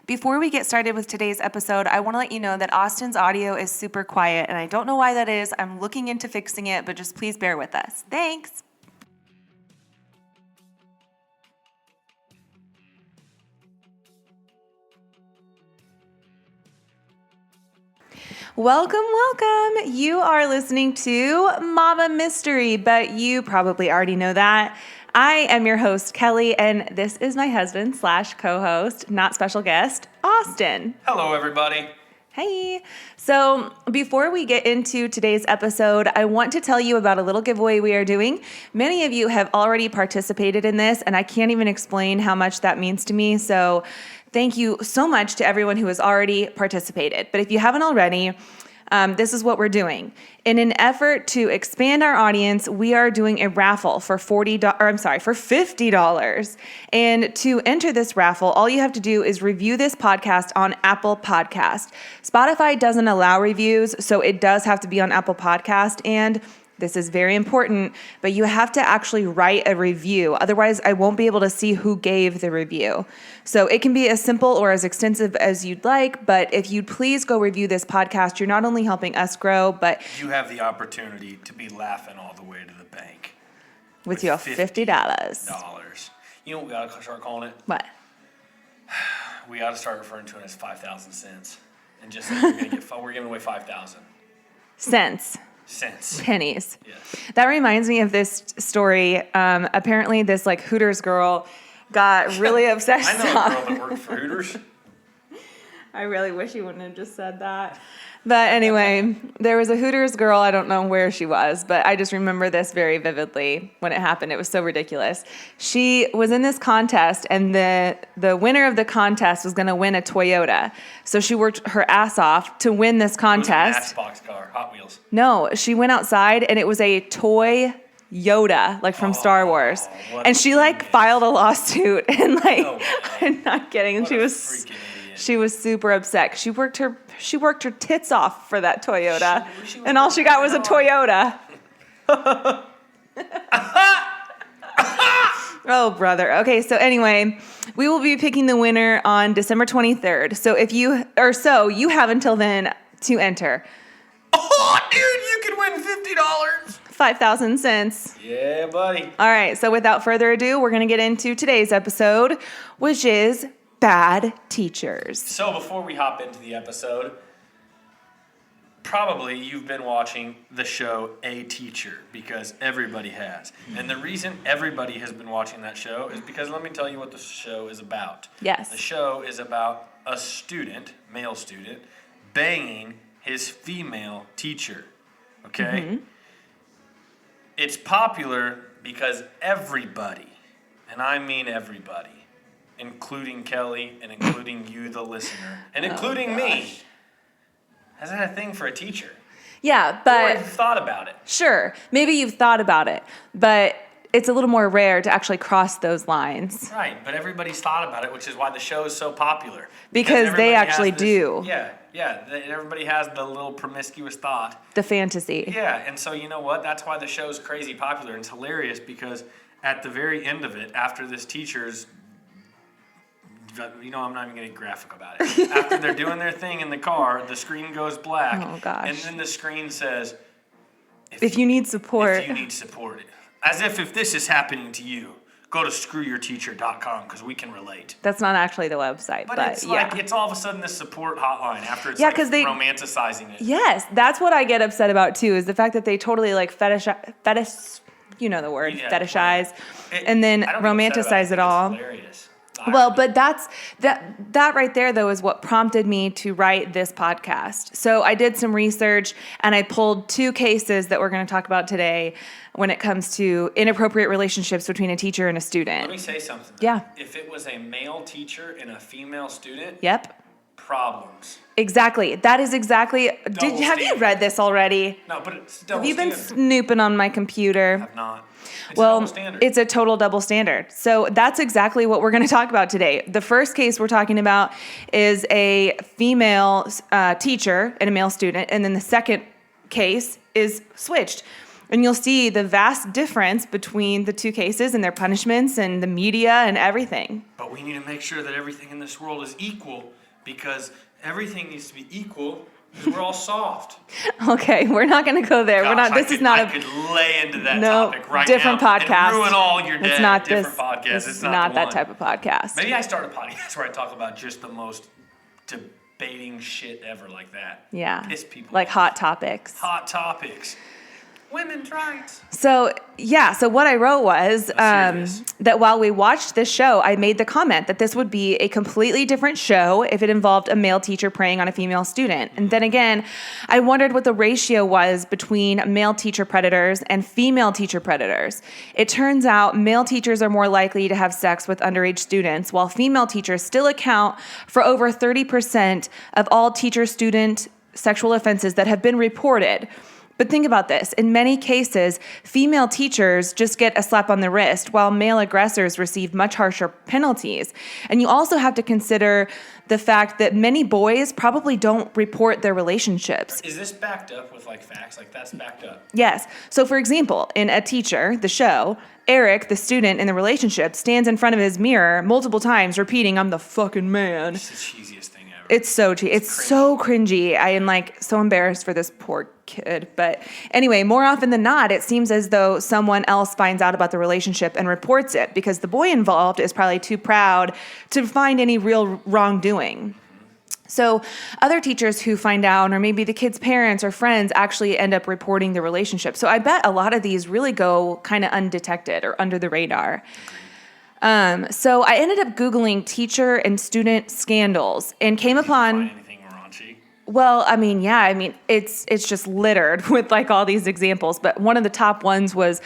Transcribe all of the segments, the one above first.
Before we get started with today's episode, I want to let you know that Austin's audio is super quiet, and I don't know why that is. I'm looking into fixing it, but just please bear with us. Thanks. Welcome. You are listening to Mama Mystery, but you probably already know that. I am your host, Kelly, and this is my husband / co-host, not special guest, Austin. Hello, everybody. Hey. So before we get into today's episode, I want to tell you about a little giveaway we are doing. Many of you have already participated in this, and I can't even explain how much that means to me. So thank you so much to everyone who has already participated. But if you haven't already, this is what we're doing. In an effort to expand our audience, we are doing a raffle for $50. And to enter this raffle, all you have to do is review this podcast on Apple Podcast. Spotify doesn't allow reviews, so it does have to be on Apple Podcast. And this is very important, but you have to actually write a review. Otherwise, I won't be able to see who gave the review. So it can be as simple or as extensive as you'd like, but if you'd please go review this podcast, you're not only helping us grow, but you have the opportunity to be laughing all the way to the bank. With your $50. You know what we ought to start calling it? What? We ought to start referring to it as 5,000 cents. And just say we're giving away 5,000 cents. Pennies. Yes. That reminds me of this story. Apparently this Hooters girl got really obsessed. I know a girl that worked for Hooters. I really wish you wouldn't have just said that. But anyway, there was a Hooters girl. I don't know where she was, but I just remember this very vividly when it happened. It was so ridiculous. She was in this contest, and the winner of the contest was going to win a Toyota. So she worked her ass off to win this contest. It was a Matchbox car, Hot Wheels. No, she went outside, and it was a toy Yoda, from Star Wars. And she filed a lawsuit, and I'm not kidding. What she a was freaking idiot. She was super upset. She worked her tits off for that Toyota, and all she got was a Toyota. Oh, brother. Okay, so anyway, we will be picking the winner on December 23rd. So you have until then to enter. Oh, dude, you could win $50. 5,000 cents. Yeah, buddy. All right, so without further ado, we're going to get into today's episode, which is bad teachers. So before we hop into the episode, probably you've been watching the show A Teacher, because everybody has. And the reason everybody has been watching that show is because let me tell you what the show is about. Yes. The show is about a student, male student, banging his female teacher. Okay? Mm-hmm. It's popular because everybody, and I mean everybody, including Kelly and including you, the listener, and including me, has had a thing for a teacher. Yeah, but... Or have thought about it. Sure, maybe you've thought about it, but it's a little more rare to actually cross those lines. Right, but everybody's thought about it, which is why the show is so popular. Because they actually do. Yeah, everybody has the little promiscuous thought. The fantasy. Yeah, and so you know what? That's why the show's crazy popular, and it's hilarious because at the very end of it, after this teacher's... I'm not even going to get graphic about it. After they're doing their thing in the car, the screen goes black. Oh, gosh. And then the screen says... If you need support. If you need support. As if this is happening to you, go to screwyourteacher.com because we can relate. That's not actually the website. But it's it's all of a sudden this support hotline after it's romanticizing it. Yes, that's what I get upset about too, is the fact that they totally fetish, you know the word, fetishize, and then romanticize it all. It's hilarious. Well, but that right there, though, is what prompted me to write this podcast. So I did some research, and I pulled 2 cases that we're going to talk about today when it comes to inappropriate relationships between a teacher and a student. Let me say something. Yeah. If it was a male teacher and a female student, yep. Problems. Exactly. That is exactly... Have you read this already? No, but it's double standard. Have you been standard. snooping on my computer? I have not. It's a total double standard. So that's exactly what we're going to talk about today. The first case we're talking about is a female teacher and a male student, and then the second case is switched. And you'll see the vast difference between the two cases and their punishments and the media and everything. But we need to make sure that everything in this world is equal, because everything needs to be equal because we're all soft. Okay, we're not going to go there. Gosh, This is not I could lay into that no, topic right different now podcast. and ruin all your day. It's not different this. podcast. This it's is not not the that one. type of podcast. Maybe I start a podcast where I talk about just the most debating shit ever, like that. Yeah. Piss people like off. hot topics. Hot topics. Women's rights. So what I wrote was Let's hear this. that while we watched this show, I made the comment that this would be a completely different show if it involved a male teacher preying on a female student. And then again, I wondered what the ratio was between male teacher predators and female teacher predators. It turns out male teachers are more likely to have sex with underage students, while female teachers still account for over 30% of all teacher-student sexual offenses that have been reported. But think about this. In many cases, female teachers just get a slap on the wrist, while male aggressors receive much harsher penalties. And you also have to consider the fact that many boys probably don't report their relationships. Is this backed up with like facts? Like that's backed up. Yes. So for example, in A Teacher, the show, Eric, the student in the relationship, stands in front of his mirror multiple times repeating, "I'm the fucking man." It's the cheesiest thing ever. It's so cheesy. It's so cringy. I am like so embarrassed for this poor kid. But anyway, more often than not, it seems as though someone else finds out about the relationship and reports it because the boy involved is probably too proud to find any real wrongdoing. So other teachers who find out, or maybe the kid's parents or friends, actually end up reporting the relationship. So I bet a lot of these really go kind of undetected or under the radar. So I ended up Googling teacher and student scandals and came upon... Find anything raunchy? Well, it's just littered with like all these examples, but one of the top ones was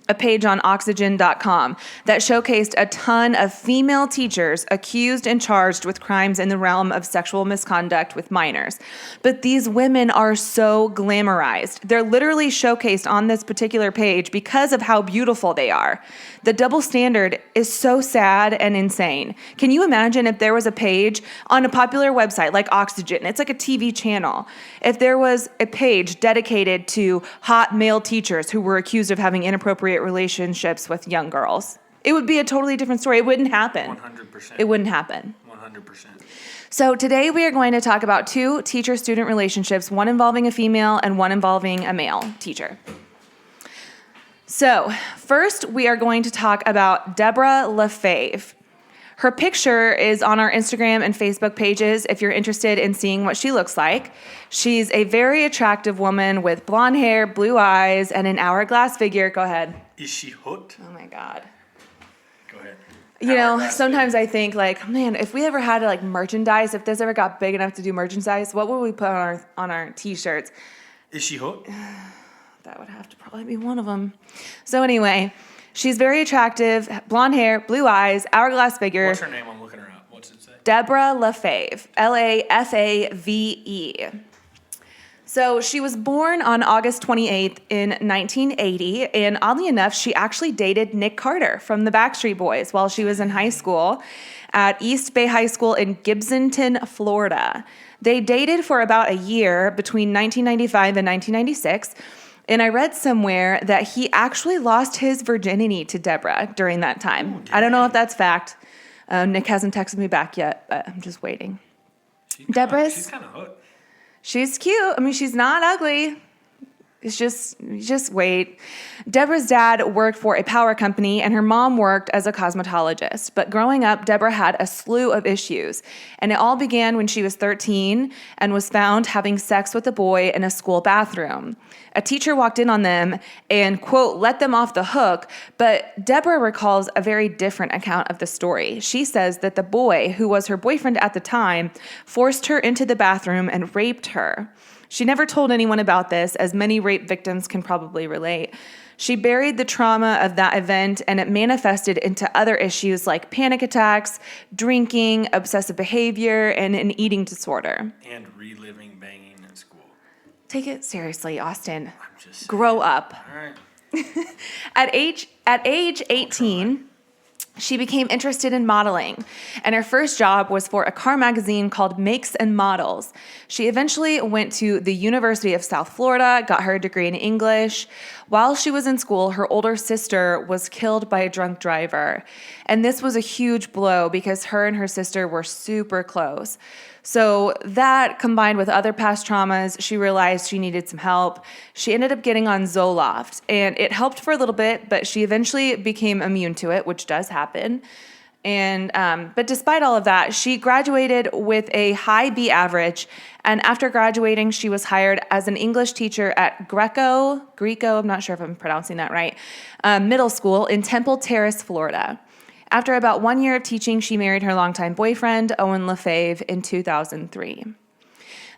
a page on Oxygen.com that showcased a ton of female teachers accused and charged with crimes in the realm of sexual misconduct with minors. But these women are so glamorized. They're literally showcased on this particular page because of how beautiful they are. The double standard is so sad and insane. Can you imagine if there was a page on a popular website like Oxygen? It's like a TV channel. If there was a page dedicated to hot male teachers who were accused of having inappropriate relationships with young girls, it would be a totally different story. It wouldn't happen. 100%. It wouldn't happen. 100%. So today we are going to talk about two teacher-student relationships, one involving a female and one involving a male teacher. So first we are going to talk about Deborah LaFave. Her picture is on our Instagram and Facebook pages if you're interested in seeing what she looks like. She's a very attractive woman with blonde hair, blue eyes, and an hourglass figure. Go ahead. Is she hooked? Oh my God. Go ahead. You know, Hourglass sometimes I think like, man, if we ever had like merchandise, if this ever got big enough to do merchandise, what would we put on our t-shirts? Is she hooked? That would have to probably be one of them. So anyway, she's very attractive, blonde hair, blue eyes, hourglass figure. What's her name? I'm looking her up. What's it say? Deborah LaFave, Lafave. So she was born on August 28th in 1980, and oddly enough, she actually dated Nick Carter from the Backstreet Boys while she was in high school at East Bay High School in Gibsonton, Florida. They dated for about a year between 1995 and 1996, and I read somewhere that he actually lost his virginity to Deborah during that time. I don't know if that's fact. Nick hasn't texted me back yet, but I'm just waiting. She's kind of hooked. She's cute. I mean, she's not ugly. It's just wait. Deborah's dad worked for a power company and her mom worked as a cosmetologist. But growing up, Deborah had a slew of issues. And it all began when she was 13 and was found having sex with a boy in a school bathroom. A teacher walked in on them and, quote, let them off the hook. But Deborah recalls a very different account of the story. She says that the boy, who was her boyfriend at the time, forced her into the bathroom and raped her. She never told anyone about this, as many rape victims can probably relate. She buried the trauma of that event, and it manifested into other issues like panic attacks, drinking, obsessive behavior, and an eating disorder. And reliving banging in school. Take it seriously, Austin. I'm just Grow up. all right. At age 18, she became interested in modeling, and her first job was for a car magazine called Makes and Models. She eventually went to the University of South Florida, got her degree in English. While she was in school, her older sister was killed by a drunk driver, and this was a huge blow because her and her sister were super close. So that, combined with other past traumas, she realized she needed some help. She ended up getting on Zoloft, and it helped for a little bit, but she eventually became immune to it, which does happen. And but despite all of that, she graduated with a high B average, and after graduating, she was hired as an English teacher at Greco, I'm not sure if I'm pronouncing that right, middle school in Temple Terrace, Florida. After about 1 year of teaching, she married her longtime boyfriend, Owen Lefebvre, in 2003.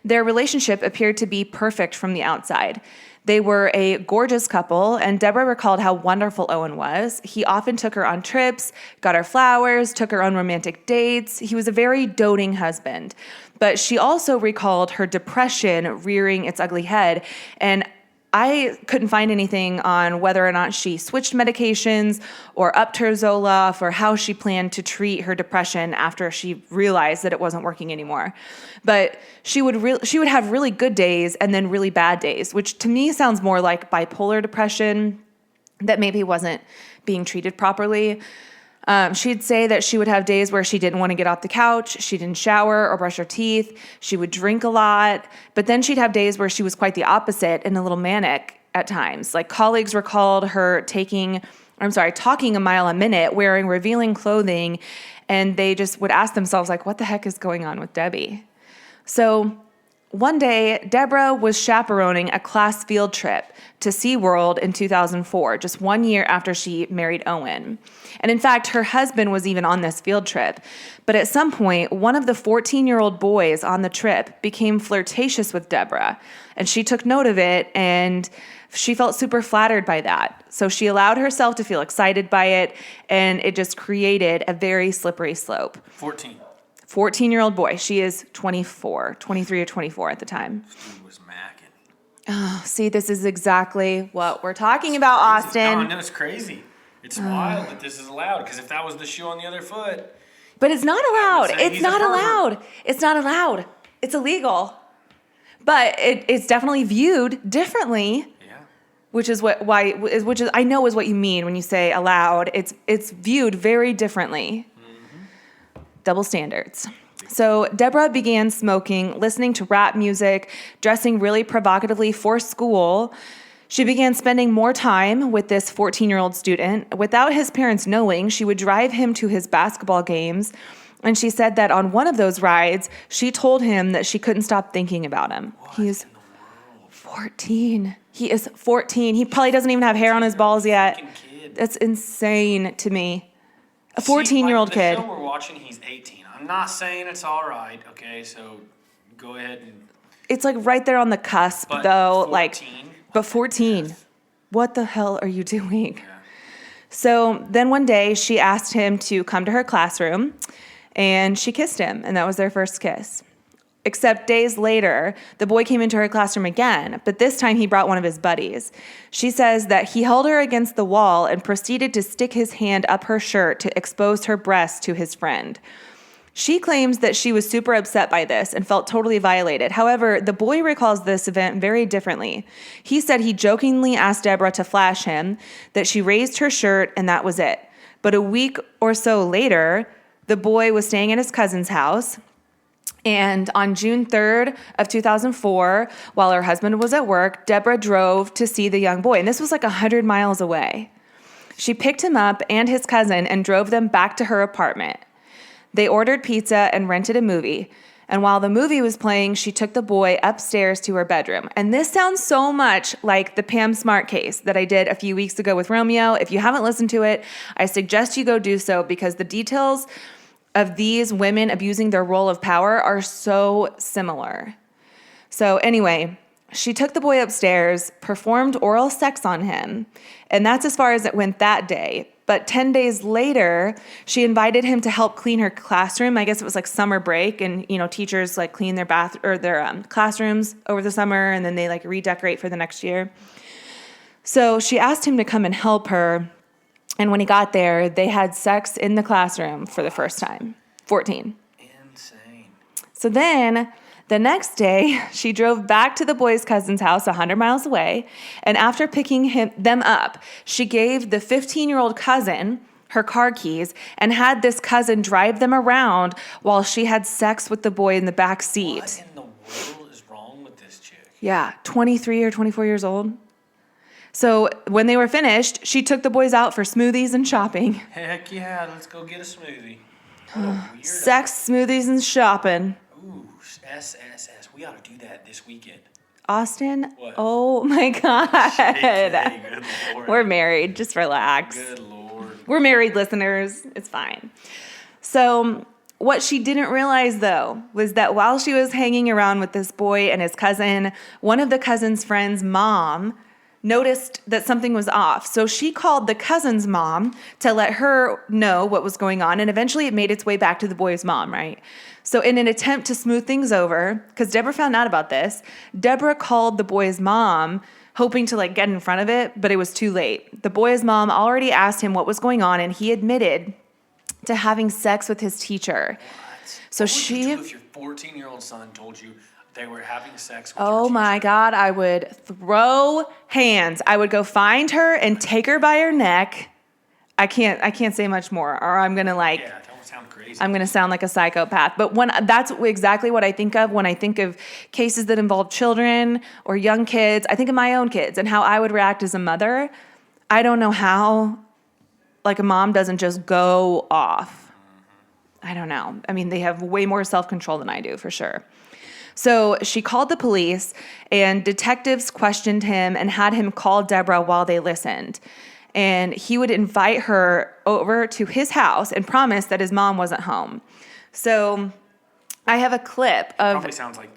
Their relationship appeared to be perfect from the outside. They were a gorgeous couple, and Deborah recalled how wonderful Owen was. He often took her on trips, got her flowers, took her on romantic dates. He was a very doting husband. But she also recalled her depression rearing its ugly head, and I couldn't find anything on whether or not she switched medications or upped her Zoloft or how she planned to treat her depression after she realized that it wasn't working anymore. But she would have really good days and then really bad days, which to me sounds more like bipolar depression that maybe wasn't being treated properly. She'd say that she would have days where she didn't want to get off the couch, she didn't shower or brush her teeth, she would drink a lot, but then she'd have days where she was quite the opposite and a little manic at times. Like colleagues recalled her talking a mile a minute, wearing revealing clothing, and they just would ask themselves, like, what the heck is going on with Debbie? So one day, Deborah was chaperoning a class field trip to SeaWorld in 2004, just 1 year after she married Owen. And in fact, her husband was even on this field trip. But at some point, one of the 14-year-old boys on the trip became flirtatious with Deborah. And she took note of it, and she felt super flattered by that. So she allowed herself to feel excited by it, and it just created a very slippery slope. 14-year-old boy. She is 23 or 24 at the time. This dude was macking. Oh, see, this is exactly what we're talking about, Austin. No, it's crazy. It's wild that this is allowed, because if that was the shoe on the other foot. But it's not allowed. It's not allowed. pervert. It's not allowed. It's illegal. But it's definitely viewed differently. Yeah. Which is I know is what you mean when you say allowed. It's viewed very differently. Double standards. So Deborah began smoking, listening to rap music, dressing really provocatively for school. She began spending more time with this 14-year-old student. Without his parents knowing, she would drive him to his basketball games. And she said that on one of those rides, she told him that she couldn't stop thinking about him. He's 14. He is 14. He probably doesn't even have hair on his balls yet. That's insane to me. A 14-year-old kid. The show we're watching, he's 18. I'm not saying it's all right, okay? So go ahead and... It's like right there on the cusp, But though. 14? But 14. What the hell are you doing? Yeah. So then one day she asked him to come to her classroom, and she kissed him, and that was their first kiss. Except days later, the boy came into her classroom again, but this time he brought one of his buddies. She says that he held her against the wall and proceeded to stick his hand up her shirt to expose her breast to his friend. She claims that she was super upset by this and felt totally violated. However, the boy recalls this event very differently. He said he jokingly asked Deborah to flash him, that she raised her shirt, and that was it. But a week or so later, the boy was staying at his cousin's house. And on June 3rd of 2004, while her husband was at work, Deborah drove to see the young boy. And this was like 100 miles away. She picked him up and his cousin and drove them back to her apartment. They ordered pizza and rented a movie. And while the movie was playing, she took the boy upstairs to her bedroom. And this sounds so much like the Pam Smart case that I did a few weeks ago with Romeo. If you haven't listened to it, I suggest you go do so, because the details of these women abusing their role of power are so similar. So anyway, she took the boy upstairs, performed oral sex on him, and that's as far as it went that day. But 10 days later, she invited him to help clean her classroom. I guess it was like summer break, and teachers like clean their classrooms over the summer, and then they like redecorate for the next year. So she asked him to come and help her. And when he got there, they had sex in the classroom for the first time. 14. Insane. So then the next day, she drove back to the boy's cousin's house 100 miles away. And after picking them up, she gave the 15-year-old cousin her car keys and had this cousin drive them around while she had sex with the boy in the back seat. What in the world is wrong with this chick? Yeah, 23 or 24 years old. So when they were finished, she took the boys out for smoothies and shopping. Heck yeah, let's go get a smoothie. What a weirdo. Sex, smoothies, and shopping. Ooh, SSS. We ought to do that this weekend. Austin, What? oh my God. Hey, good Lord. We're married, just relax. Good Lord. We're married, listeners. It's fine. So what she didn't realize, though, was that while she was hanging around with this boy and his cousin, one of the cousin's friend's mom noticed that something was off. So she called the cousin's mom to let her know what was going on. And eventually it made its way back to the boy's mom, right? So in an attempt to smooth things over, because Deborah found out about this, Deborah called the boy's mom, hoping to get in front of it, but it was too late. The boy's mom already asked him what was going on, and he admitted to having sex with his teacher. What? So What would she... you do if your 14-year-old son told you they were having sex with your Oh teacher? my God, I would throw hands. I would go find her and take her by her neck. I can't say much more, or I'm gonna Yeah, that would sound crazy. I'm gonna sound like a psychopath. But that's exactly what I think of when I think of cases that involve children or young kids. I think of my own kids and how I would react as a mother. I don't know how, a mom doesn't just go off. I don't know. I mean, they have way more self-control than I do, for sure. So she called the police, and detectives questioned him and had him call Deborah while they listened. And he would invite her over to his house and promise that his mom wasn't home. So I have a clip of... Probably sounds like,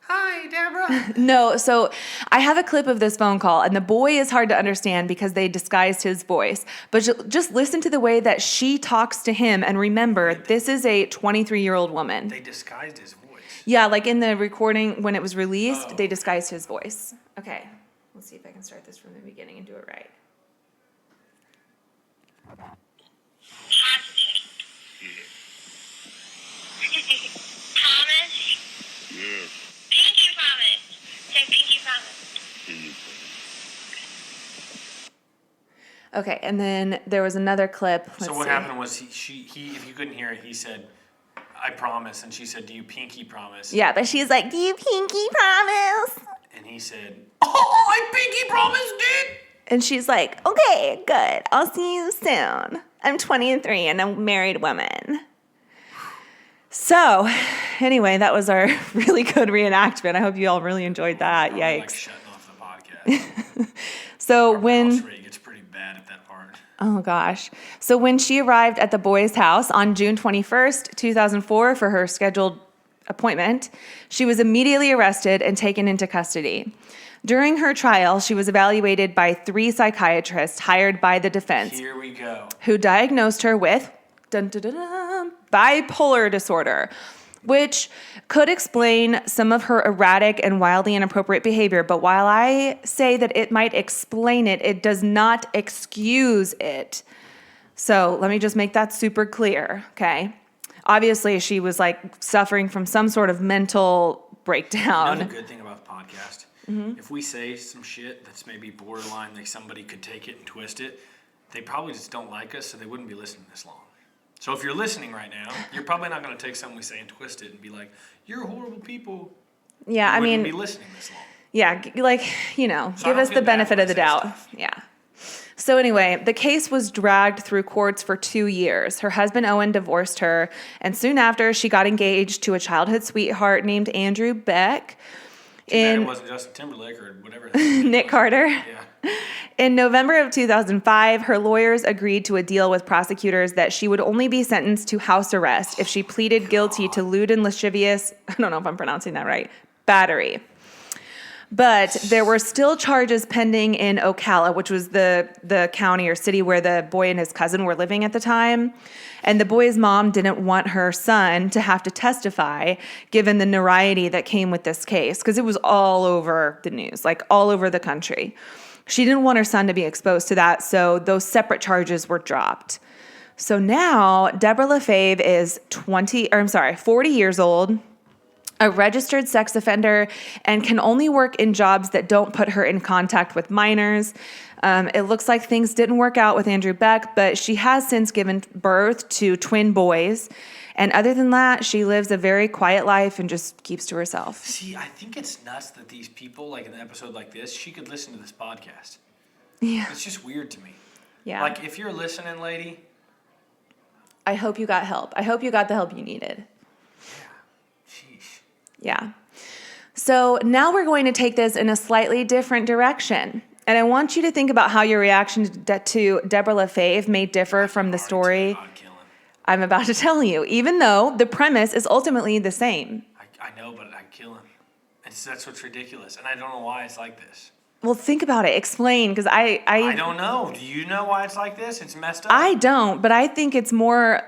"Hi, Deborah." No, so I have a clip of this phone call, and the boy is hard to understand because they disguised his voice. But just listen to the way that she talks to him, and remember, this is a 23-year-old woman. They disguised his voice. Yeah, in the recording when it was released, they disguised his voice. Okay, let's see if I can start this from the beginning and do it right. Promise? Yes. Pinky promise. Say pinky promise. Okay, and then there was another clip. So what happened was he if you couldn't hear it, he said, "I promise," and she said, "Do you pinky promise?" Yeah, but she's like, "Do you pinky promise?" And he said, "Oh, I pinky promise, dude." And she's like, "Okay, good. I'll see you soon. I'm 23 and I'm a married woman." So, anyway, that was our really good reenactment. I hope you all really enjoyed that. Probably Yikes. like shutting off the podcast. So Our when... mouse rate gets pretty bad at that part. Oh, gosh. So when she arrived at the boy's house on June 21st, 2004, for her scheduled appointment, she was immediately arrested and taken into custody. During her trial, she was evaluated by 3 psychiatrists hired by the defense, Here we go. who diagnosed her with bipolar disorder, which could explain some of her erratic and wildly inappropriate behavior. But while I say that it might explain it, it does not excuse it. So let me just make that super clear, okay? Obviously, she was suffering from some sort of mental breakdown. Another good thing about the podcast, if we say some shit that's maybe borderline, somebody could take it and twist it, they probably just don't like us, so they wouldn't be listening this long. So if you're listening right now, you're probably not going to take something we say and twist it and be like, "You're horrible people." Yeah, I wouldn't mean, be listening this long. yeah, So I give don't us the feel bad benefit when of the I say doubt. stuff. Yeah. So anyway, the case was dragged through courts for 2 years. Her husband, Owen, divorced her, and soon after, she got engaged to a childhood sweetheart named Andrew Beck. Too bad In it wasn't Justin Timberlake or whatever. his name Nick was. Carter. Yeah. In November of 2005, her lawyers agreed to a deal with prosecutors that she would only be sentenced to house arrest if she pleaded guilty to lewd and lascivious, I don't know if I'm pronouncing that right, battery. But there were still charges pending in Ocala, which was the county or city where the boy and his cousin were living at the time. And the boy's mom didn't want her son to have to testify, given the notoriety that came with this case, because it was all over the news, all over the country. She didn't want her son to be exposed to that, so those separate charges were dropped. So now Deborah LaFave is 40 years old, a registered sex offender, and can only work in jobs that don't put her in contact with minors. It looks like things didn't work out with Andrew Beck, but she has since given birth to twin boys. And other than that, she lives a very quiet life and just keeps to herself. See, I think it's nuts that these people, like in an episode like this, she could listen to this podcast. Yeah. It's just weird to me. Yeah. Like, if you're listening, lady. I hope you got help. I hope you got the help you needed. Sheesh. Yeah. So now we're going to take this in a slightly different direction. And I want you to think about how your reaction to Deborah LaFave may differ from the story I'm about to tell you, even though the premise is ultimately the same. I know, but I'd kill him. That's what's ridiculous. And I don't know why it's like this. Well, think about it. Explain, because I don't know. Do you know why it's like this? It's messed up. I don't, but I think it's more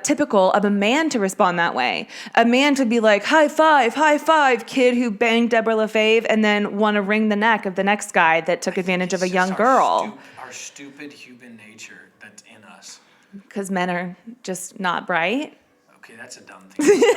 typical of a man to respond that way. A man to be like, high five, kid who banged Deborah LaFave, and then want to wring the neck of the next guy that took advantage of a young girl. Our stupid human nature that's in us. Because men are just not bright. Okay, that's a dumb thing to say.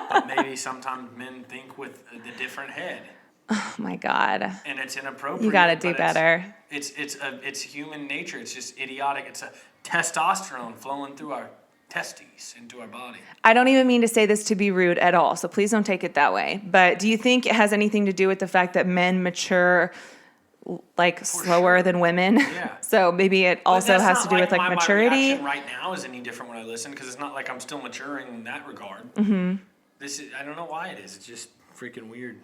But maybe sometimes men think with a different head. Oh my God. And it's inappropriate. You got to do better. It's human nature. It's just idiotic. It's a testosterone flowing through our testes into our body. I don't even mean to say this to be rude at all, so please don't take it that way. But do you think it has anything to do with the fact that men mature like slower than women? Yeah. So maybe it also has to do with like maturity. My reaction right now is any different when I listen because it's not like I'm still maturing in that regard. Mm-hmm. I don't know why it is. It's just freaking weird.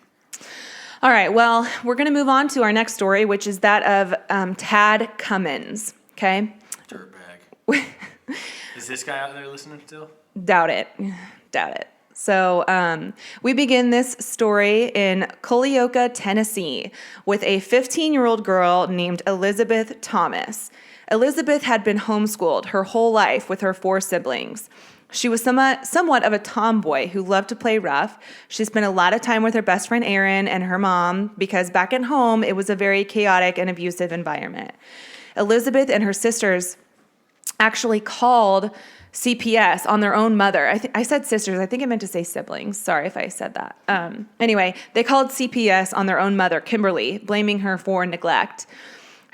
All right, well, we're going to move on to our next story, which is that of Tad Cummins, okay? Dirtbag. Is this guy out there listening still? Doubt it. So we begin this story in Culleoka, Tennessee, with a 15-year-old girl named Elizabeth Thomas. Elizabeth had been homeschooled her whole life with her 4 siblings. She was somewhat of a tomboy who loved to play rough. She spent a lot of time with her best friend Erin and her mom because back at home, it was a very chaotic and abusive environment. Elizabeth and her sisters actually called CPS on their own mother. I said sisters. I think I meant to say siblings. Sorry if I said that. Anyway, they called CPS on their own mother, Kimberly, blaming her for neglect.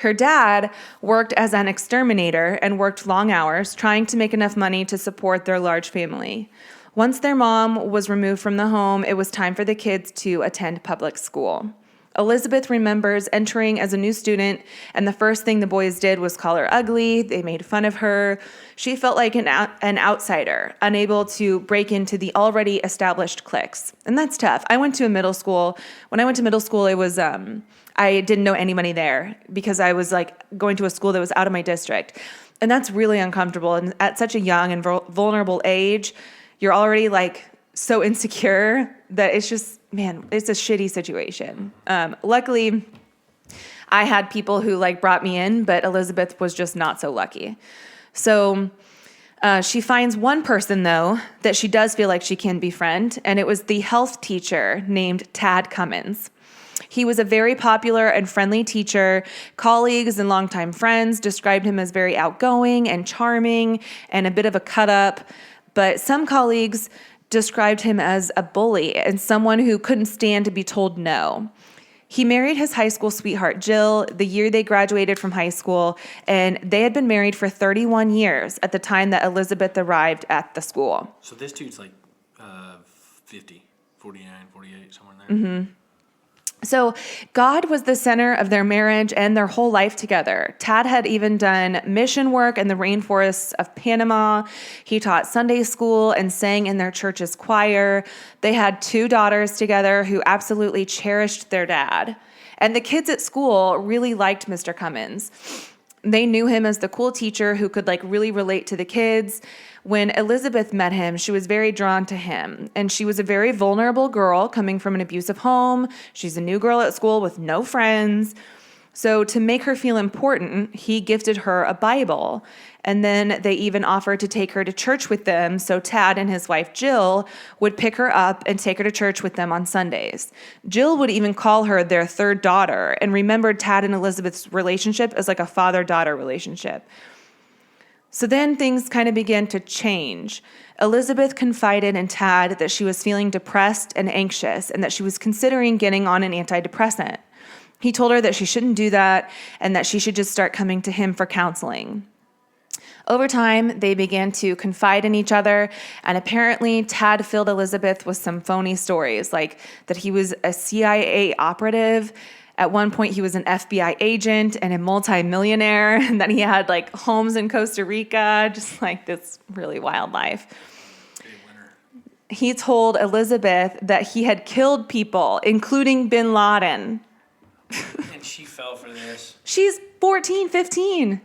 Her dad worked as an exterminator and worked long hours, trying to make enough money to support their large family. Once their mom was removed from the home, it was time for the kids to attend public school. Elizabeth remembers entering as a new student, and the first thing the boys did was call her ugly. They made fun of her. She felt like an outsider, unable to break into the already established cliques. And that's tough. I went to a middle school. When I went to middle school, it was I didn't know anybody there because I was like going to a school that was out of my district. And that's really uncomfortable. And at such a young and vulnerable age, you're already like so insecure that it's just, man, it's a shitty situation. Luckily, I had people who like brought me in, but Elizabeth was just not so lucky. So she finds one person, though, that she does feel like she can befriend, and it was the health teacher named Tad Cummins. He was a very popular and friendly teacher. Colleagues and longtime friends described him as very outgoing and charming and a bit of a cut-up, but some colleagues described him as a bully and someone who couldn't stand to be told no. He married his high school sweetheart, Jill, the year they graduated from high school, and they had been married for 31 years at the time that Elizabeth arrived at the school. So this dude's like 50, 49, 48, somewhere in there. Mm-hmm. So God was the center of their marriage and their whole life together. Tad had even done mission work in the rainforests of Panama. He taught Sunday school and sang in their church's choir. They had 2 daughters together who absolutely cherished their dad. And the kids at school really liked Mr. Cummins. They knew him as the cool teacher who could like really relate to the kids. When Elizabeth met him, she was very drawn to him. And she was a very vulnerable girl coming from an abusive home. She's a new girl at school with no friends. So to make her feel important, he gifted her a Bible. And then they even offered to take her to church with them. So Tad and his wife, Jill, would pick her up and take her to church with them on Sundays. Jill would even call her their third daughter and remembered Tad and Elizabeth's relationship as like a father-daughter relationship. So then things kind of began to change. Elizabeth confided in Tad that she was feeling depressed and anxious and that she was considering getting on an antidepressant. He told her that she shouldn't do that and that she should just start coming to him for counseling. Over time, they began to confide in each other, and apparently Tad filled Elizabeth with some phony stories, like that he was a CIA operative. At one point, he was an FBI agent and a multimillionaire, and that he had like homes in Costa Rica, just like this really wild life. He told Elizabeth that he had killed people, including bin Laden. And she fell for this. She's 14, 15. Okay.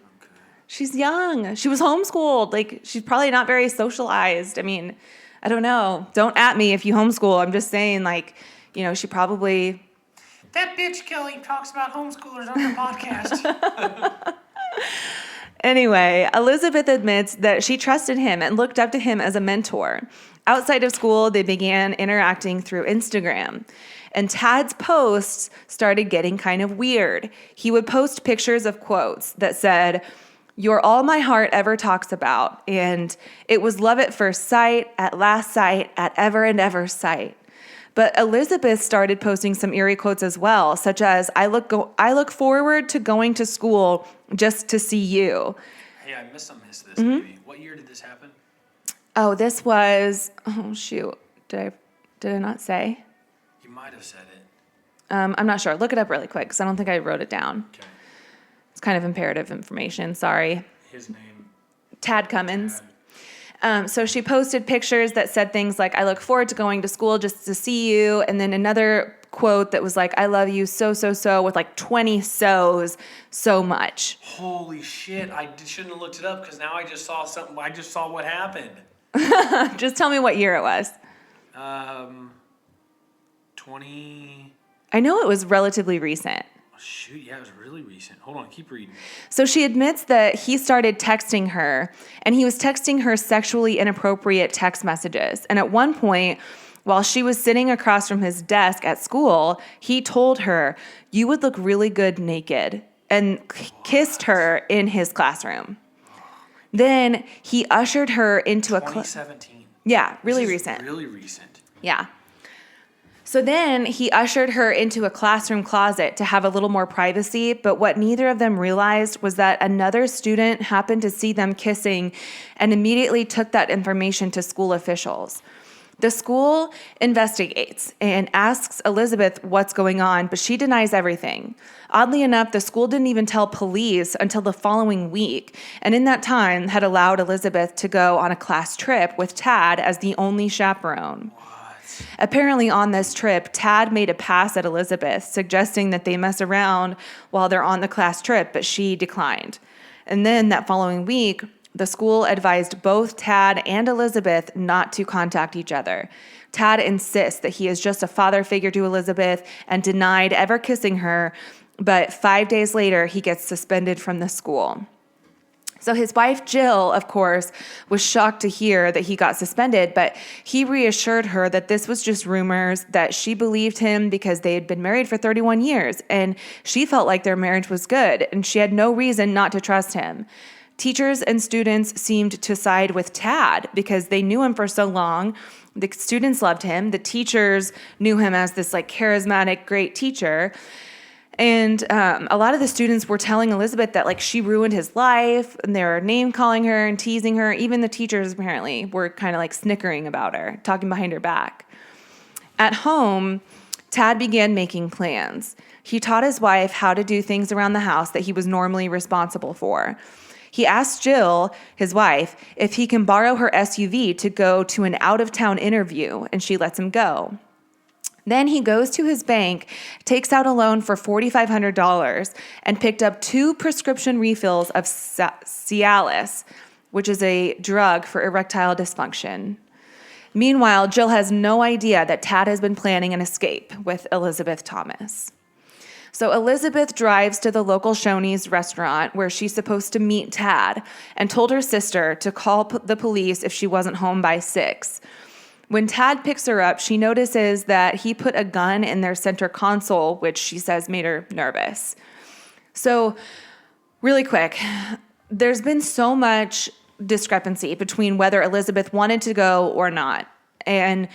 She's young. She was homeschooled. Like, she's probably not very socialized. I mean, I don't know. Don't at me if you homeschool. I'm just saying, like, you know, she probably... That bitch Kelly talks about homeschoolers on her podcast. Anyway, Elizabeth admits that she trusted him and looked up to him as a mentor. Outside of school, they began interacting through Instagram. And Tad's posts started getting kind of weird. He would post pictures of quotes that said, "You're all my heart ever talks about," and "It was love at first sight, at last sight, at ever and ever sight." But Elizabeth started posting some eerie quotes as well, such as, I look forward to going to school just to see you." Hey, I missed this maybe. What year did this happen? Oh, this was, oh shoot, did I not say? You might have said it. I'm not sure. Look it up really quick because I don't think I wrote it down. Okay. It's kind of imperative information. Sorry. His name? Tad Cummins. Tad. So she posted pictures that said things like, "I look forward to going to school just to see you." And then another quote that was like, "I love you so, so, so," with like 20 so's, so much. Holy shit. I shouldn't have looked it up because now I just saw something. I just saw what happened. Just tell me what year it was. 20... I know it was relatively recent. Oh, shoot, yeah, it was really recent. Hold on, keep reading. So she admits that he started texting her, and he was texting her sexually inappropriate text messages. And at one point, while she was sitting across from his desk at school, he told her, "You would look really good naked," and kissed her in his classroom. Then he ushered her into 2017. Yeah, really This is recent. Really recent. Yeah. So then he ushered her into a classroom closet to have a little more privacy, but what neither of them realized was that another student happened to see them kissing and immediately took that information to school officials. The school investigates and asks Elizabeth what's going on, but she denies everything. Oddly enough, the school didn't even tell police until the following week, and in that time had allowed Elizabeth to go on a class trip with Tad as the only chaperone. Apparently on this trip, Tad made a pass at Elizabeth, suggesting that they mess around while they're on the class trip, but she declined. And then that following week, the school advised both Tad and Elizabeth not to contact each other. Tad insists that he is just a father figure to Elizabeth and denied ever kissing her, but 5 days later, he gets suspended from the school. So his wife, Jill, of course, was shocked to hear that he got suspended, but he reassured her that this was just rumors, that she believed him because they had been married for 31 years, and she felt like their marriage was good, and she had no reason not to trust him. Teachers and students seemed to side with Tad because they knew him for so long. The students loved him. The teachers knew him as this like charismatic, great teacher. And a lot of the students were telling Elizabeth that like she ruined his life, and they were name calling her and teasing her. Even the teachers apparently were kind of like snickering about her, talking behind her back. At home, Tad began making plans. He taught his wife how to do things around the house that he was normally responsible for. He asked Jill, his wife, if he can borrow her SUV to go to an out-of-town interview, and she lets him go. Then he goes to his bank, takes out a loan for $4,500, and picked up 2 prescription refills of Cialis, which is a drug for erectile dysfunction. Meanwhile, Jill has no idea that Tad has been planning an escape with Elizabeth Thomas. So Elizabeth drives to the local Shoney's restaurant where she's supposed to meet Tad and told her sister to call the police if she wasn't home by 6. When Tad picks her up, she notices that he put a gun in their center console, which she says made her nervous. So really quick, there's been so much discrepancy between whether Elizabeth wanted to go or not. And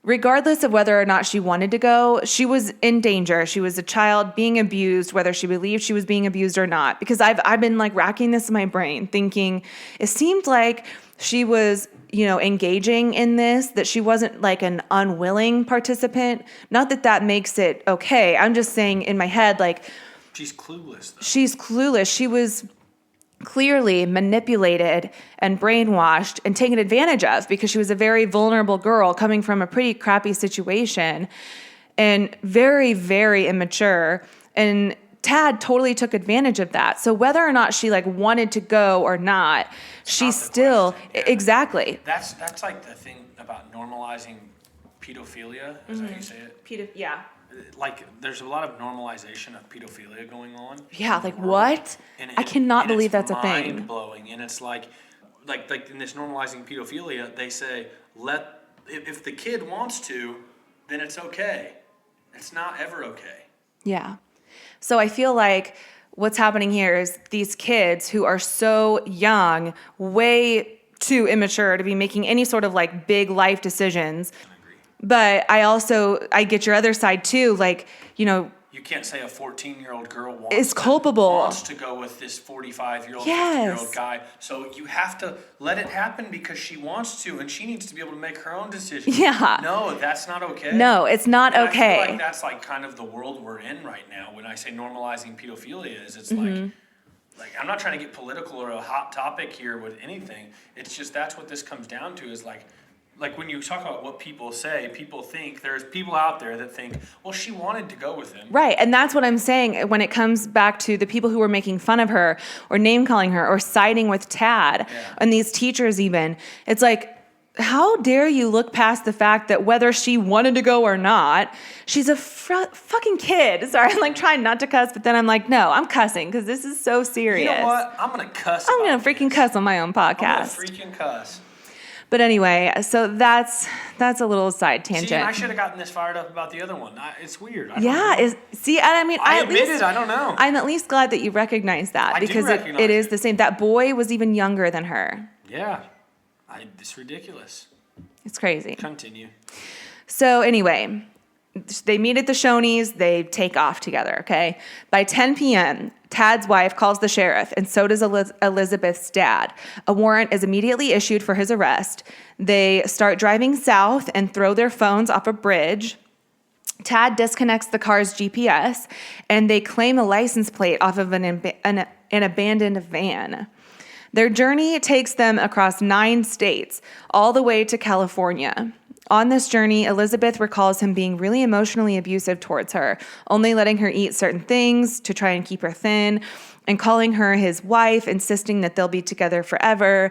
regardless of whether or not she wanted to go, she was in danger. She was a child being abused, whether she believed she was being abused or not. Because I've been like racking this in my brain, thinking it seemed like she was, engaging in this, that she wasn't like an unwilling participant. Not that that makes it okay. I'm just saying in my head, like, she's clueless, though. She's clueless. She was clearly manipulated and brainwashed and taken advantage of because she was a very vulnerable girl coming from a pretty crappy situation and very, very immature. And Tad totally took advantage of that. So whether or not she like wanted to go or not, she still exactly. That's like the thing about normalizing pedophilia. Is that how you say it? Yeah. Like there's a lot of normalization of pedophilia going on. Yeah, like what? I cannot believe that's a thing. Mind blowing, and it's like in this normalizing pedophilia, they say if the kid wants to, then it's okay. It's not ever okay. Yeah. So I feel like what's happening here is these kids who are so young, way too immature to be making any sort of like big life decisions. But I get your other side too. Like, you can't say a 14-year-old girl is culpable. Wants to go with this 45-year-old, 50-year-old guy. So you have to let it happen because she wants to, and she needs to be able to make her own decision. Yeah. No, that's not okay. No, it's not and okay. I feel like that's like kind of the world we're in right now. When I say normalizing pedophilia, it's like I'm not trying to get political or a hot topic here with anything. It's just that's what this comes down to is like when you talk about what people say, people think there's people out there that think, well, she wanted to go with him. Right. And that's what I'm saying when it comes back to the people who were making fun of her or name calling her or siding with Tad and these teachers even. It's like, how dare you look past the fact that whether she wanted to go or not, she's a fucking kid. Sorry, I'm like trying not to cuss, but then I'm like, no, I'm cussing because this is so serious. You know what? I'm going to cuss. I'm going to freaking cuss on my own podcast. I'm going to freaking cuss. But anyway, so that's a little side tangent. See, I should have gotten this fired up about the other one. It's weird. I don't know. I'm at least glad that you recognize that because it is the same. That boy was even younger than her. Yeah. It's ridiculous. It's crazy. Continue. So anyway, they meet at the Shoney's. They take off together, okay? By 10 p.m., Tad's wife calls the sheriff, and so does Elizabeth's dad. A warrant is immediately issued for his arrest. They start driving south and throw their phones off a bridge. Tad disconnects the car's GPS, and they claim a license plate off of an abandoned van. Their journey takes them across 9 states, all the way to California. On this journey, Elizabeth recalls him being really emotionally abusive towards her, only letting her eat certain things to try and keep her thin, and calling her his wife, insisting that they'll be together forever.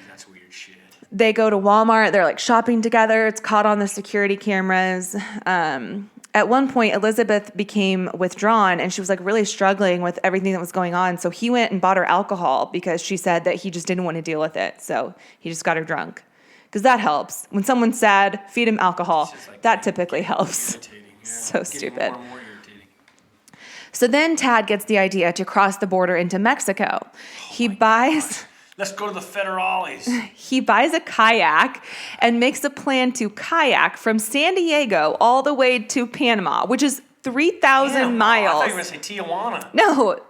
That's weird shit. They go to Walmart. They're like shopping together. It's caught on the security cameras. At one point, Elizabeth became withdrawn, and she was like really struggling with everything that was going on. So he went and bought her alcohol because she said that he just didn't want to deal with it. So he just got her drunk. Because that helps. When someone's sad, feed him alcohol. Like that typically helps. Irritating. Yeah. So stupid. More and more irritating. So then Tad gets the idea to cross the border into Mexico. He buys Let's go to the federales. He buys a kayak and makes a plan to kayak from San Diego all the way to Panama, which is 3,000 miles. I thought you were going to say Tijuana. No,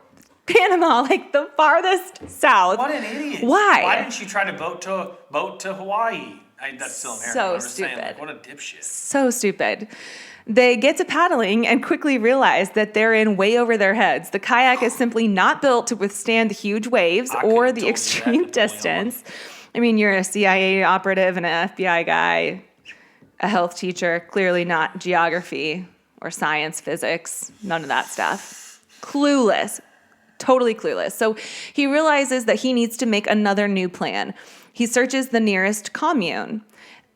Panama, like the farthest south. What an idiot. Why? Why didn't she try to boat to Hawaii? That's still American. So I'm just stupid. saying, like, what a dipshit. So stupid. They get to paddling and quickly realize that they're in way over their heads. The kayak is simply not built to withstand the huge waves or the extreme distance. I mean, you're a CIA operative and an FBI guy, a health teacher, clearly not geography or science, physics, none of that stuff. Clueless, totally clueless. So he realizes that he needs to make another new plan. He searches the nearest commune.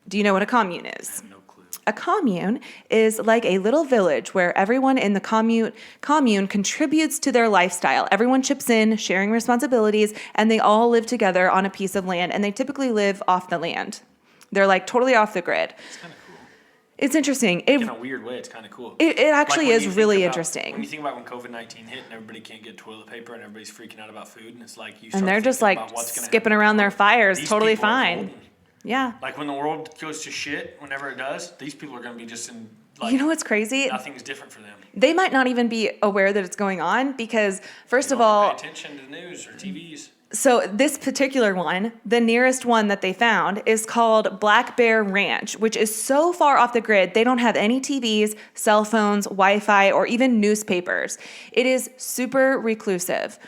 Do you know what a commune is? No clue. A commune is like a little village where everyone in the commune contributes to their lifestyle. Everyone chips in, sharing responsibilities, and they all live together on a piece of land, and they typically live off the land. They're like totally off the grid. It's kind of cool. It's interesting. In a weird way, it's kind of cool. It actually Like when is you think really about- interesting. When you think about when COVID-19 hit and everybody can't get toilet paper and everybody's freaking out about food, and it's like you start And they're just thinking like about what's gonna skipping happen. around their fires, These totally people are fine. golden. Yeah. Like when the world goes to shit, whenever it does, these people are going to be just in like You know what's crazy? nothing's different for them. They might not even be aware that it's going on because, first They of don't all, pay attention to the news or TVs. so this particular one, the nearest one that they found is called Black Bear Ranch, which is so far off the grid, they don't have any TVs, cell phones, Wi-Fi, or even newspapers. It is super reclusive.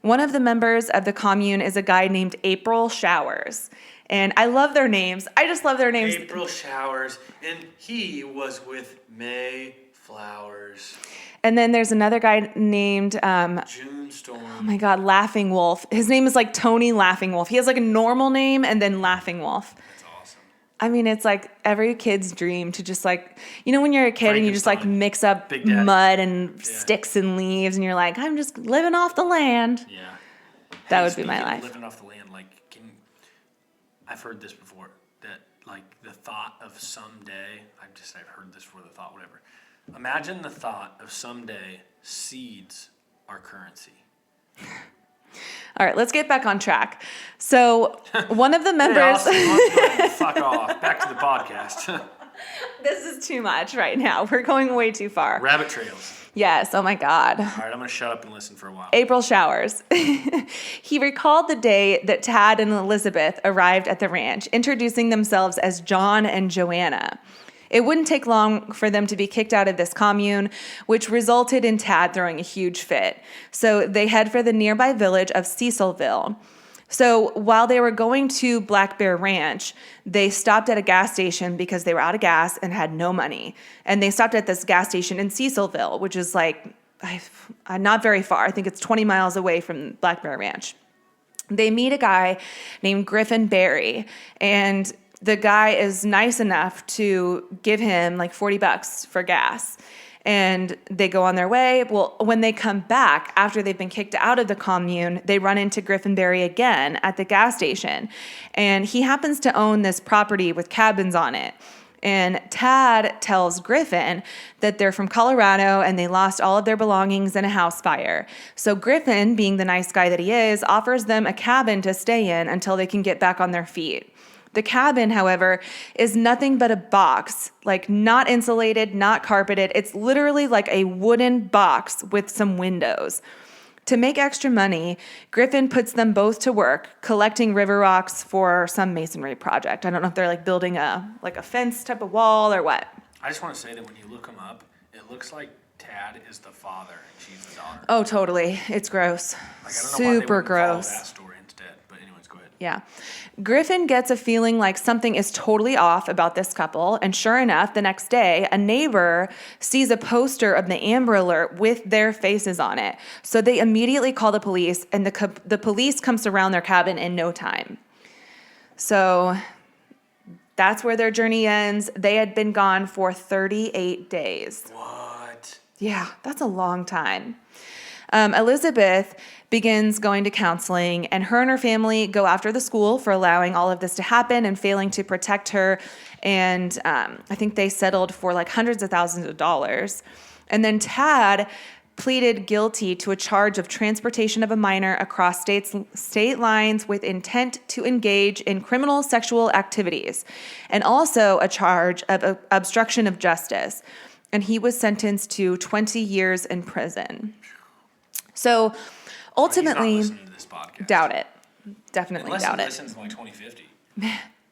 One of the members of the commune is a guy named April Showers. And I love their names. I just love their names. April Showers, and he was with May Flowers. And then there's another guy named, June Storm. oh my God, Laughing Wolf. His name is like Tony Laughing Wolf. He has like a normal name and then Laughing Wolf. That's awesome. I mean, it's like every kid's dream to just like, you know, when you're a kid and you just like Frankenstein. mix up Big Daddy. mud and sticks and leaves and you're like, I'm just living off the land. Yeah. That would be my speaking of life. Living off the land, I've heard this before, that like the thought of someday, I've heard this before, the thought, whatever. Imagine the thought of someday seeds are currency. All right, let's get back on track. So one of the members, Fuck off. Back to the podcast. this is too much right now. We're going way too far. Rabbit trails. Yes, oh my God. All right, I'm going to shut up and listen for a while. April Showers. He recalled the day that Tad and Elizabeth arrived at the ranch, introducing themselves as John and Joanna. It wouldn't take long for them to be kicked out of this commune, which resulted in Tad throwing a huge fit. So they head for the nearby village of Cecilville. So while they were going to Black Bear Ranch, they stopped at a gas station because they were out of gas and had no money. And they stopped at this gas station in Cecilville, which is like not very far. I think it's 20 miles away from Black Bear Ranch. They meet a guy named Griffin Barry, and the guy is nice enough to give him like $40 for gas. And they go on their way. Well, when they come back after they've been kicked out of the commune, they run into Griffin Barry again at the gas station. And he happens to own this property with cabins on it. And Tad tells Griffin that they're from Colorado and they lost all of their belongings in a house fire. So Griffin, being the nice guy that he is, offers them a cabin to stay in until they can get back on their feet. The cabin, however, is nothing but a box, like not insulated, not carpeted. It's literally like a wooden box with some windows. To make extra money, Griffin puts them both to work collecting river rocks for some masonry project. I don't know if they're like building a fence type of wall or what. I just want to say that when you look them up, it looks like Tad is the father and she's the daughter. Oh, totally. It's gross. Like, I don't know why they Super wouldn't follow gross. that story instead. But anyways, go ahead. Yeah. Griffin gets a feeling like something is totally off about this couple, and sure enough, the next day, a neighbor sees a poster of the Amber Alert with their faces on it. So they immediately call the police, and the police comes around their cabin in no time. So that's where their journey ends. They had been gone for 38 days. What? Yeah, that's a long time. Elizabeth begins going to counseling, and her family go after the school for allowing all of this to happen and failing to protect her. And I think they settled for like hundreds of thousands of dollars. And then Tad pleaded guilty to a charge of transportation of a minor across state lines with intent to engage in criminal sexual activities, and also a charge of obstruction of justice. And he was sentenced to 20 years in prison. So ultimately, He's not listening to this podcast. doubt it. Definitely Unless doubt he it. listens by 2050.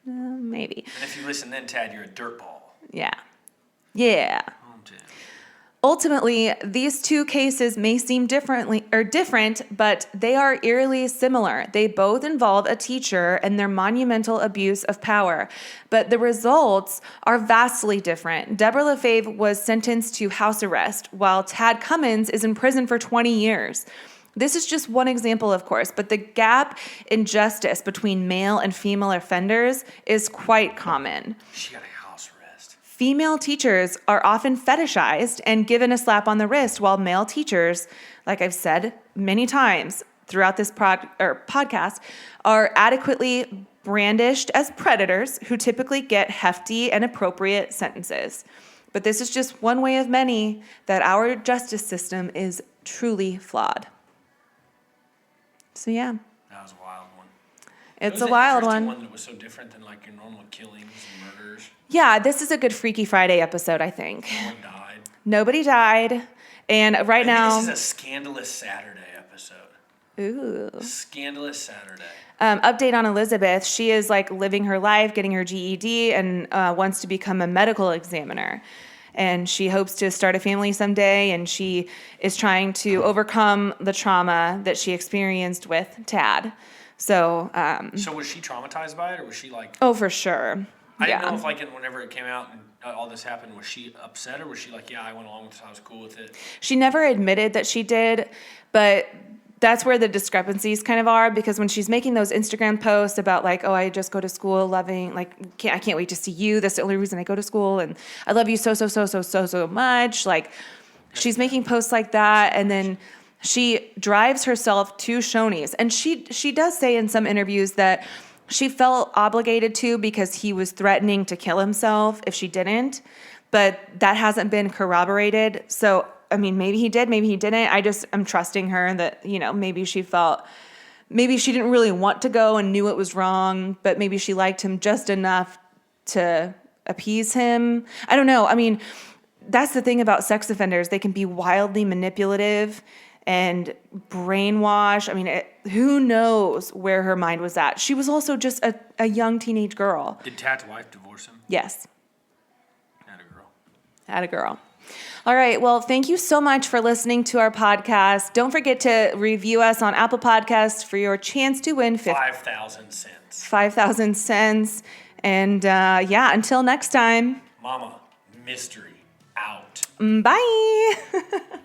Maybe. And if you listen then, Tad, you're a dirtball. Yeah. Yeah. Oh, damn. Ultimately, these two cases may seem different, but they are eerily similar. They both involve a teacher and their monumental abuse of power, but the results are vastly different. Deborah LaFave was sentenced to house arrest, while Tad Cummins is in prison for 20 years. This is just one example, of course, but the gap in justice between male and female offenders is quite common. She got a house arrest. female teachers are often fetishized and given a slap on the wrist, while male teachers, like I've said many times throughout this podcast, are adequately brandished as predators who typically get hefty and appropriate sentences. But this is just one way of many that our justice system is truly flawed. So yeah, That was a wild one. it's It a was an wild interesting one. that was so different than like your normal killings and murders. Yeah, this is a good Freaky Friday episode, I think. No one died. Nobody died. And right Maybe now, this is a Scandalous Saturday episode. ooh. Scandalous Saturday. Update on Elizabeth. She is like living her life, getting her GED, and wants to become a medical examiner. And she hopes to start a family someday, and she is trying to overcome the trauma that she experienced with Tad. So, So was she traumatized by it, or was she like? oh, for sure. I Yeah. didn't know if like whenever it came out and all this happened, was she upset, or was she like, yeah, I went along with it, I was cool with it. She never admitted that she did, but that's where the discrepancies kind of are, because when she's making those Instagram posts about like, oh, I just go to school loving, like, I can't wait to see you. That's the only reason I go to school. And I love you so much. Like, she's making posts like that. And then she drives herself to Shoney's. And she does say in some interviews that she felt obligated to because he was threatening to kill himself if she didn't. But that hasn't been corroborated. So I mean, maybe he did, maybe he didn't. I'm trusting her that, maybe she didn't really want to go and knew it was wrong, but maybe she liked him just enough to appease him. I don't know. I mean, that's the thing about sex offenders. They can be wildly manipulative and brainwash. I mean, who knows where her mind was at? She was also just a young teenage girl. Did Tad's wife divorce him? Yes. Had a girl. Atta girl. All right. Well, thank you so much for listening to our podcast. Don't forget to review us on Apple Podcasts for your chance to win 5,000 cents. 5,000 cents. And until next time. Mama, mystery out. Bye.